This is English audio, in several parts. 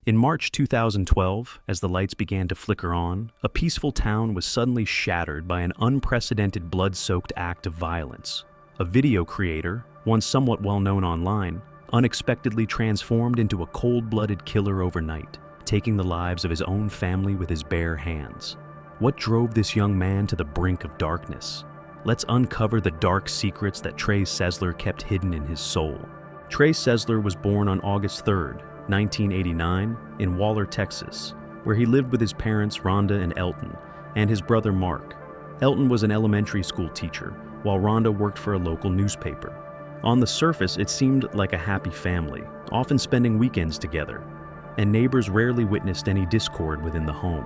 In March 2012, as the lights began to flicker on, a peaceful town was suddenly shattered by an unprecedented blood-soaked act of violence. A video creator, once somewhat well-known online, unexpectedly transformed into a cold-blooded killer overnight, taking the lives of his own family with his bare hands. What drove this young man to the brink of darkness? Let's uncover the dark secrets that Trey Sesler kept hidden in his soul. Trey Sesler was born on August 3rd, 1989, in Waller, Texas, where he lived with his parents Rhonda and Elton, and his brother Mark. Elton was an elementary school teacher, while Rhonda worked for a local newspaper. On the surface, it seemed like a happy family, often spending weekends together, and neighbors rarely witnessed any discord within the home.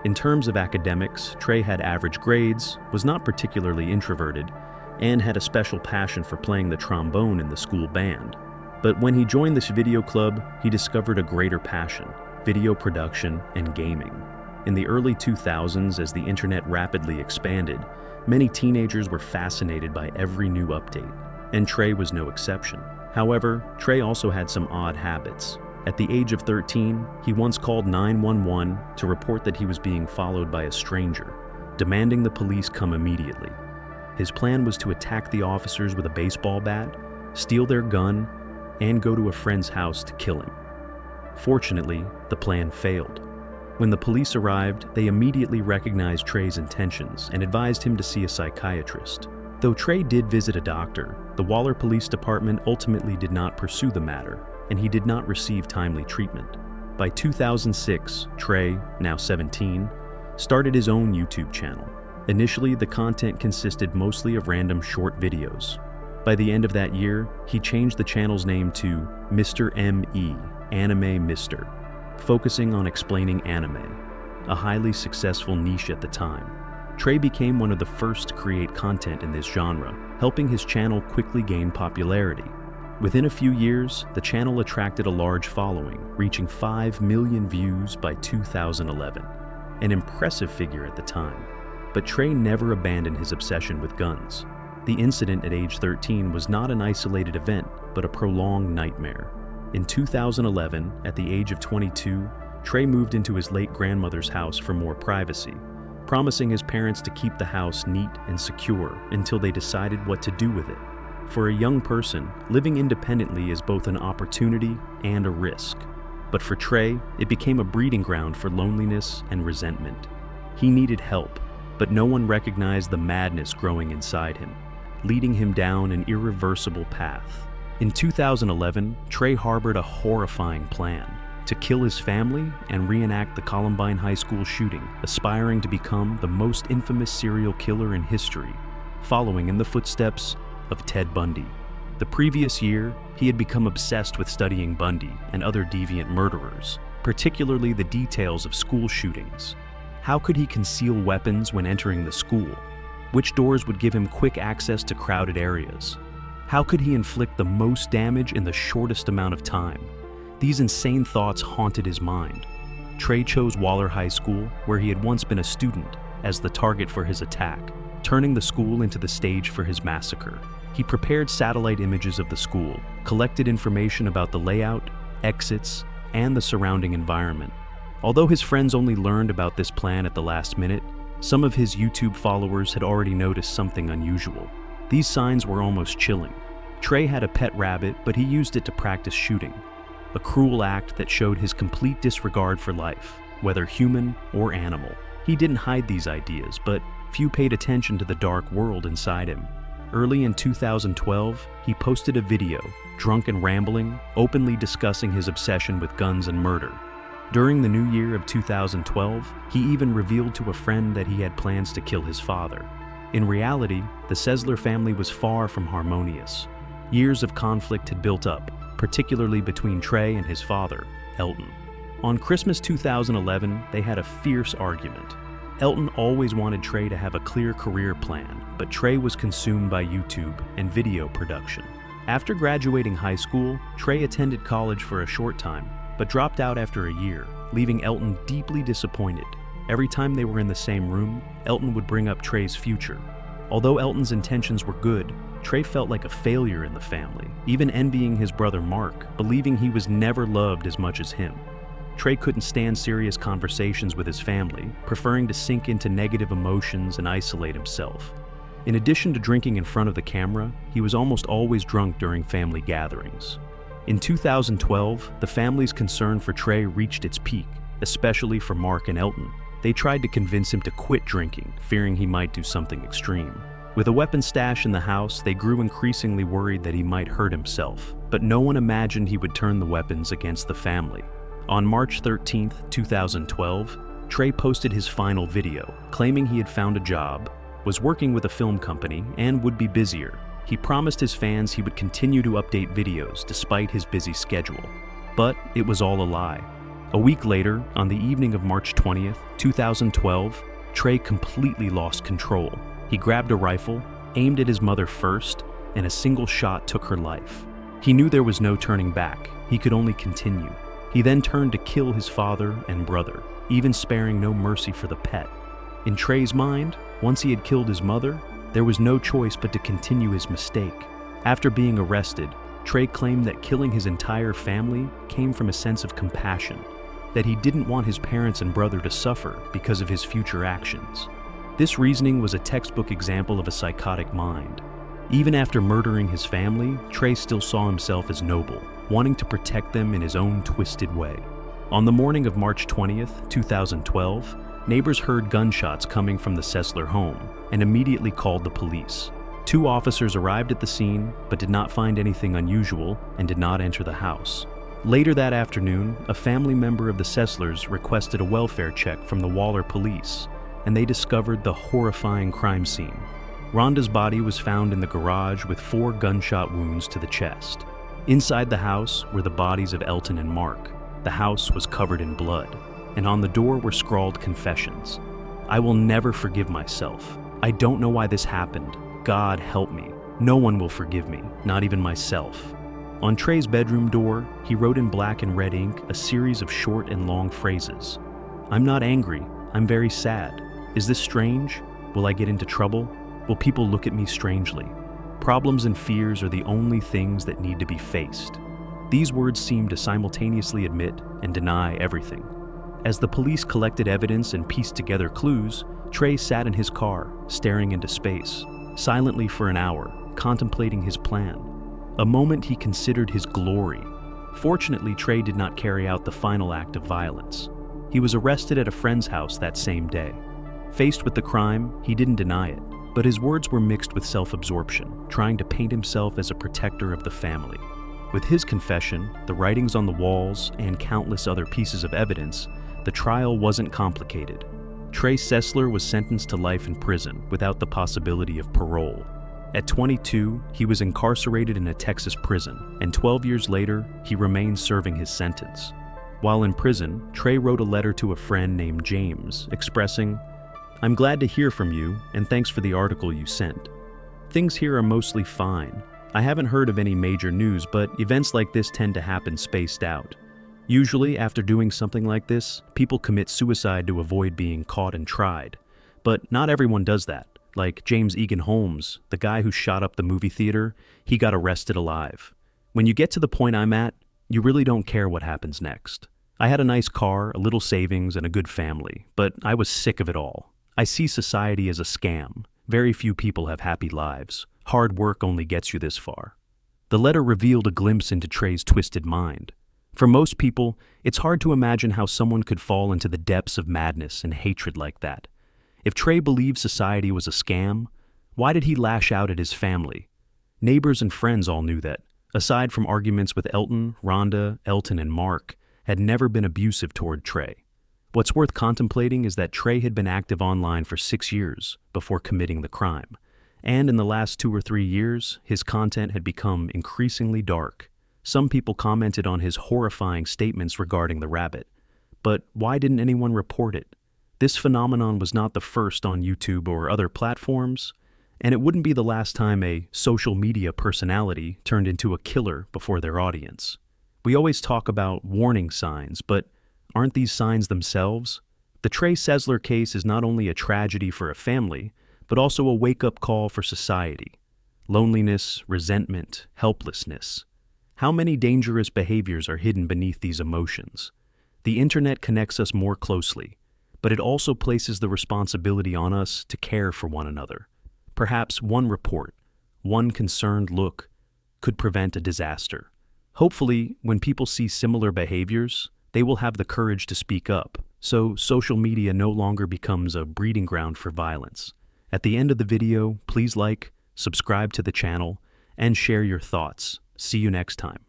In terms of academics, Trey had average grades, was not particularly introverted, and had a special passion for playing the trombone in the school band. But when he joined this video club, he discovered a greater passion: video production and gaming. In the early 2000s, as the internet rapidly expanded, many teenagers were fascinated by every new update, and Trey was no exception. However, Trey also had some odd habits. At the age of 13, he once called 911 to report that he was being followed by a stranger, demanding the police come immediately. His plan was to attack the officers with a baseball bat, steal their gun, and go to a friend's house to kill him. Fortunately, the plan failed. When the police arrived, they immediately recognized Trey's intentions and advised him to see a psychiatrist. Though Trey did visit a doctor, the Waller Police Department ultimately did not pursue the matter, and he did not receive timely treatment. By 2006, Trey, now 17, started his own YouTube channel. Initially, the content consisted mostly of random short videos. By the end of that year, he changed the channel's name to Mr. M.E., Anime Mr., focusing on explaining anime, a highly successful niche at the time. Trey became one of the first to create content in this genre, helping his channel quickly gain popularity. Within a few years, the channel attracted a large following, reaching 5 million views by 2011, an impressive figure at the time. But Trey never abandoned his obsession with guns. The incident at age 13 was not an isolated event, but a prolonged nightmare. In 2011, at the age of 22, Trey moved into his late grandmother's house for more privacy, promising his parents to keep the house neat and secure until they decided what to do with it. For a young person, living independently is both an opportunity and a risk. But for Trey, it became a breeding ground for loneliness and resentment. He needed help, but no one recognized the madness growing inside him, leading him down an irreversible path. In 2011, Trey harbored a horrifying plan to kill his family and reenact the Columbine High School shooting, aspiring to become the most infamous serial killer in history, following in the footsteps of Ted Bundy. The previous year, he had become obsessed with studying Bundy and other deviant murderers, particularly the details of school shootings. How could he conceal weapons when entering the school? Which doors would give him quick access to crowded areas? How could he inflict the most damage in the shortest amount of time? These insane thoughts haunted his mind. Trey chose Waller High School, where he had once been a student, as the target for his attack, turning the school into the stage for his massacre. He prepared satellite images of the school, collected information about the layout, exits, and the surrounding environment. Although his friends only learned about this plan at the last minute, some of his YouTube followers had already noticed something unusual. These signs were almost chilling. Trey had a pet rabbit, but he used it to practice shooting, a cruel act that showed his complete disregard for life, whether human or animal. He didn't hide these ideas, but few paid attention to the dark world inside him. Early in 2012, he posted a video, drunk and rambling, openly discussing his obsession with guns and murder. During the new year of 2012, he even revealed to a friend that he had plans to kill his father. In reality, the Sesler family was far from harmonious. Years of conflict had built up, particularly between Trey and his father, Elton. On Christmas 2011, they had a fierce argument. Elton always wanted Trey to have a clear career plan, but Trey was consumed by YouTube and video production. After graduating high school, Trey attended college for a short time, but dropped out after a year, leaving Elton deeply disappointed. Every time they were in the same room, Elton would bring up Trey's future. Although Elton's intentions were good, Trey felt like a failure in the family, even envying his brother Mark, believing he was never loved as much as him. Trey couldn't stand serious conversations with his family, preferring to sink into negative emotions and isolate himself. In addition to drinking in front of the camera, he was almost always drunk during family gatherings. In 2012, the family's concern for Trey reached its peak, especially for Mark and Elton. They tried to convince him to quit drinking, fearing he might do something extreme. With a weapon stash in the house, they grew increasingly worried that he might hurt himself, but no one imagined he would turn the weapons against the family. On March 13, 2012, Trey posted his final video, claiming he had found a job, was working with a film company, and would be busier. He promised his fans he would continue to update videos despite his busy schedule. But it was all a lie. A week later, on the evening of March 20th, 2012, Trey completely lost control. He grabbed a rifle, aimed at his mother first, and a single shot took her life. He knew there was no turning back. He could only continue. He then turned to kill his father and brother, even sparing no mercy for the pet. In Trey's mind, once he had killed his mother, there was no choice but to continue his mistake. After being arrested, Trey claimed that killing his entire family came from a sense of compassion, that he didn't want his parents and brother to suffer because of his future actions. This reasoning was a textbook example of a psychotic mind. Even after murdering his family, Trey still saw himself as noble, wanting to protect them in his own twisted way. On the morning of March 20th, 2012, neighbors heard gunshots coming from the Sesler home and immediately called the police. 2 officers arrived at the scene but did not find anything unusual and did not enter the house. Later that afternoon, a family member of the Seslers requested a welfare check from the Waller police, and they discovered the horrifying crime scene. Rhonda's body was found in the garage with 4 gunshot wounds to the chest. Inside the house were the bodies of Elton and Mark. The house was covered in blood, and on the door were scrawled confessions. "I will never forgive myself. I don't know why this happened. God help me. No one will forgive me, not even myself." On Trey's bedroom door, he wrote in black and red ink a series of short and long phrases. "I'm not angry. I'm very sad. Is this strange? Will I get into trouble? Will people look at me strangely? Problems and fears are the only things that need to be faced." These words seemed to simultaneously admit and deny everything. As the police collected evidence and pieced together clues, Trey sat in his car, staring into space, silently for an hour, contemplating his plan. A moment he considered his glory. Fortunately, Trey did not carry out the final act of violence. He was arrested at a friend's house that same day. Faced with the crime, he didn't deny it, but his words were mixed with self-absorption, trying to paint himself as a protector of the family. With his confession, the writings on the walls, and countless other pieces of evidence, the trial wasn't complicated. Trey Sesler was sentenced to life in prison without the possibility of parole. At 22, he was incarcerated in a Texas prison, and 12 years later, he remained serving his sentence. While in prison, Trey wrote a letter to a friend named James, expressing, "I'm glad to hear from you, and thanks for the article you sent. Things here are mostly fine. I haven't heard of any major news, but events like this tend to happen spaced out. Usually, after doing something like this, people commit suicide to avoid being caught and tried. But not everyone does that. Like James Egan Holmes, the guy who shot up the movie theater, he got arrested alive. When you get to the point I'm at, you really don't care what happens next. I had a nice car, a little savings, and a good family, but I was sick of it all. I see society as a scam. Very few people have happy lives. Hard work only gets you this far." The letter revealed a glimpse into Trey's twisted mind. For most people, it's hard to imagine how someone could fall into the depths of madness and hatred like that. If Trey believed society was a scam, why did he lash out at his family? Neighbors and friends all knew that, aside from arguments with Elton, Rhonda, Elton, and Mark, had never been abusive toward Trey. What's worth contemplating is that Trey had been active online for 6 years before committing the crime, and in the last 2 or 3 years, his content had become increasingly dark. Some people commented on his horrifying statements regarding the rabbit. But why didn't anyone report it? This phenomenon was not the first on YouTube or other platforms, and it wouldn't be the last time a social media personality turned into a killer before their audience. We always talk about warning signs, but aren't these signs themselves? The Trey Sesler case is not only a tragedy for a family, but also a wake-up call for society. Loneliness, resentment, helplessness. How many dangerous behaviors are hidden beneath these emotions? The internet connects us more closely, but it also places the responsibility on us to care for one another. Perhaps one report, one concerned look, could prevent a disaster. Hopefully, when people see similar behaviors, they will have the courage to speak up, so social media no longer becomes a breeding ground for violence. At the end of the video, please like, subscribe to the channel, and share your thoughts. See you next time.